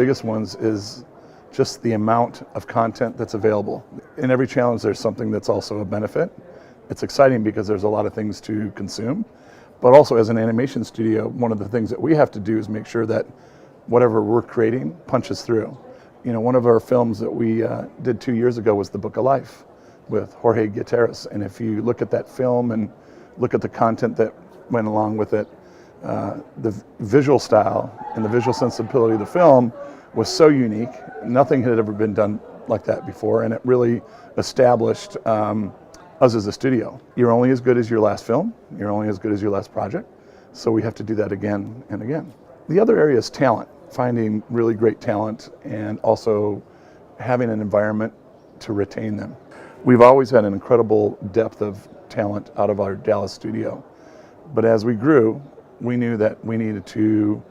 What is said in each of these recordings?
biggest ones is just the amount of content that's available. In every challenge, there's something that's also a benefit. It's exciting because there's a lot of things to consume, but also as an animation studio, one of the things that we have to do is make sure that whatever we're creating punches through. You know, one of our films that we did 2 years ago was The Book of Life with Jorge Gutierrez. And if you look at that film and look at the content that went along with it, the visual style and the visual sensibility of the film was so unique. Nothing had ever been done like that before, and it really established us as a studio. You're only as good as your last film. You're only as good as your last project. So we have to do that again and again. The other area is talent, finding really great talent and also having an environment to retain them. We've always had an incredible depth of talent out of our Dallas studio. But as we grew, we knew that we needed to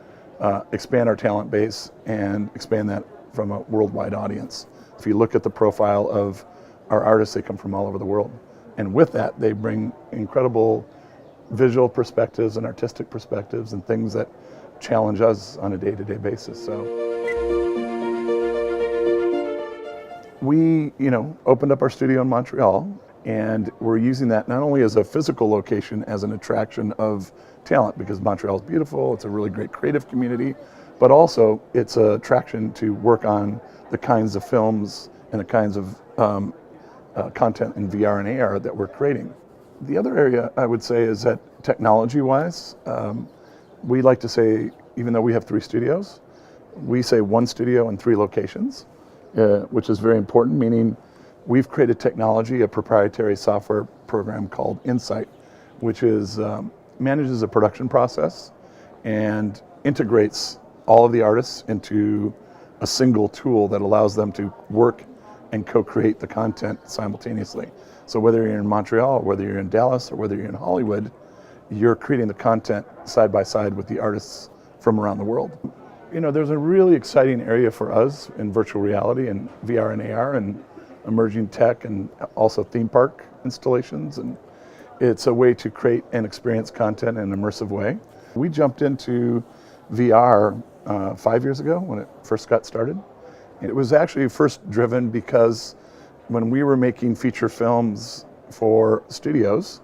expand our talent base and expand that from a worldwide audience. If you look at the profile of our artists, they come from all over the world. And with that, they bring incredible visual perspectives and artistic perspectives and things that challenge us on a day-to-day basis. So we, opened up our studio in Montreal, and we're using that not only as a physical location, as an attraction of talent, because Montreal is beautiful, it's a really great creative community, but also it's an attraction to work on the kinds of films and the kinds of content in VR and AR that we're creating. The other area I would say is that technology-wise, we like to say, even though we have 3 studios, we say 1 studio and 3 locations, which is very important, meaning we've created technology, a proprietary software program called Insight, which is manages a production process and integrates all of the artists into a single tool that allows them to work and co-create the content simultaneously. So whether you're in Montreal, whether you're in Dallas, or whether you're in Hollywood, you're creating the content side by side with the artists from around the world. There's a really exciting area for us in virtual reality and VR and AR and emerging tech and also theme park installations. And it's a way to create and experience content in an immersive way. We jumped into VR 5 years ago when it first got started. It was actually first driven because when we were making feature films for studios,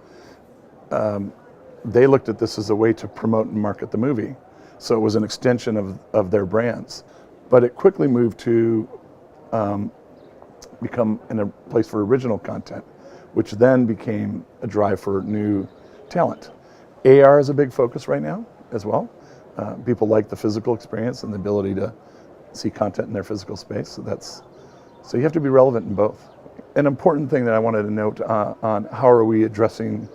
they looked at this as a way to promote and market the movie. So it was an extension of their brands. But it quickly moved to become in a place for original content, which then became a drive for new talent. AR is a big focus right now as well. People like the physical experience and the ability to see content in their physical space. So you have to be relevant in both. An important thing that I wanted to note on how are we addressing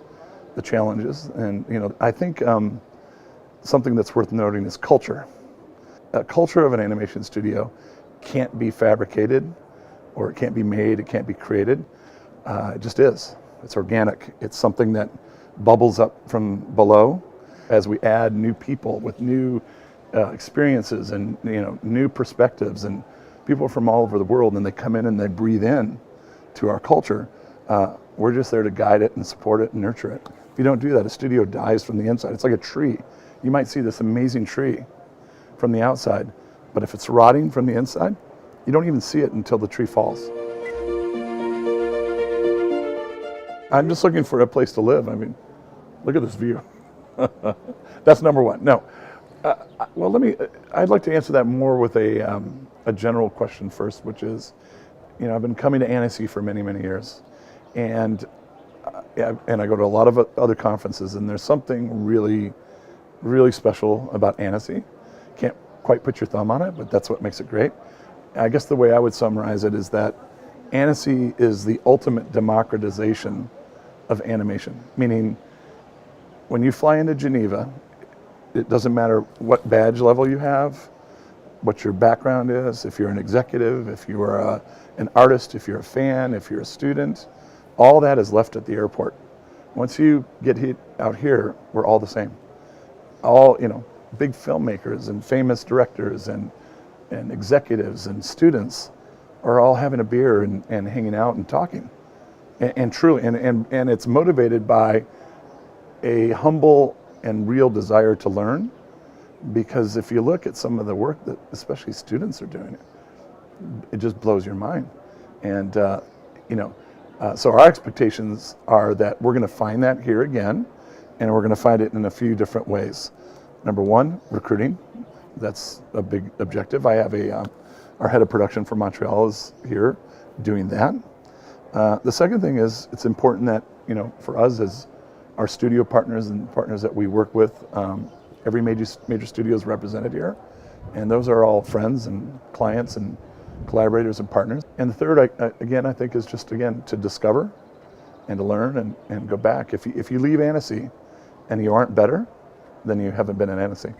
the challenges, and I think something that's worth noting is culture. A culture of an animation studio can't be fabricated, or it can't be made, it can't be created. It just is. It's organic. It's something that bubbles up from below as we add new people with new experiences and new perspectives, and people from all over the world, and they come in and they breathe in to our culture. We're just there to guide it and support it and nurture it. If you don't do that, a studio dies from the inside. It's like a tree. You might see this amazing tree from the outside, but if it's rotting from the inside, you don't even see it until the tree falls. I'm just looking for a place to live. I mean, look at this view. That's number one. No. Well, I'd like to answer that more with a general question first, which is, I've been coming to Annecy for many, many years, and I go to a lot of other conferences, and there's something really, really special about Annecy. Can't quite put your thumb on it, but that's what makes it great. I guess the way I would summarize it is that Annecy is the ultimate democratization of animation, meaning when you fly into Geneva, it doesn't matter what badge level you have, what your background is, if you're an executive, if you are an artist, if you're a fan, if you're a student, all that is left at the airport. Once you get out here, we're all the same. All, big filmmakers and famous directors and executives and students are all having a beer and hanging out and talking. And truly, and it's motivated by a humble and real desire to learn, because if you look at some of the work that especially students are doing, it just blows your mind. And so our expectations are that we're going to find that here again, and we're going to find it in a few different ways. Number one, recruiting. That's a big objective. I have our head of production for Montreal is here doing that. The second thing is it's important that, for us as our studio partners and partners that we work with, every major studio is represented here. And those are all friends and clients and collaborators and partners. And the third, I think, is just, again, to discover and to learn and go back. If you leave Annecy and you aren't better, then you haven't been in Annecy.